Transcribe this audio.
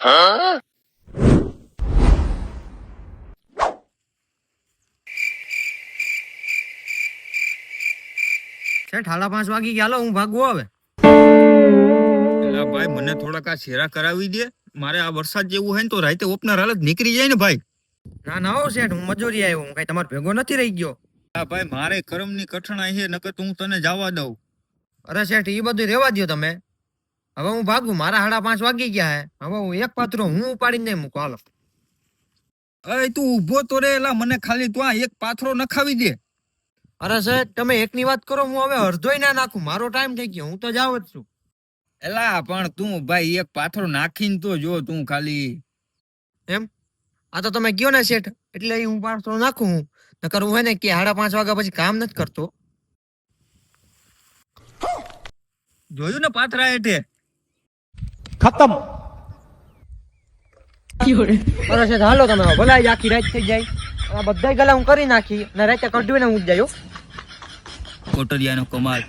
શેઠ 5:30 વાગી ગયા, હાલો હું ભાગું હવે. એલા ભાઈ મને થોડાક આ શેરા કરાવી દે. મારે આ વરસાદ જેવું હોય ને તો રાતે ઓપનર હાલત નીકળી જાય ને ભાઈ. ના ના હો શેઠ, હું મજૂરી આવ્યો, હું કઈ તમારો ભેગો નથી રહી ગયો. હા ભાઈ મારે કરમની કઠણાઈ છે, નકર તો હું તને જવા દઉં. અરે શેઠ એ બધું રેવા દો તમે. હવે હું ભાગું, મારા 5:30 વાગી ગયા હે. હવે હું એક પાત્રો હું ઉપાડીને નહીં મૂકું, હાલો. અરે તું ઊભો તો રે, એલા મને ખાલી તું આ એક પાથરો નખાવી દે. અરે શેઠ તમે એકની વાત કરો, હું હવે અડધોય ના નાખું, મારો ટાઈમ થઈ ગયો, હું તો જાવ જ છું. એલા પણ તું ભાઈ એક પાથરો નાખીને તો જો તું ખાલી. એમ આ તો તમે કયો ને શેઠ, એટલે હું પાત્રો નાખું. હું નકર હું હે ને કે 5:30 વાગ્યા પછી કામ નથી કરતો. જોયું ને પાથરા હેઠે ખતમ. અરે શેઠ હાલો તમે, ભલે આખી રાત થઈ જાય. આ બધા ગલા હું કરી નાખી ને રાતે કઢવીને હું જ જાય. કોટરિયાનો કમાલ.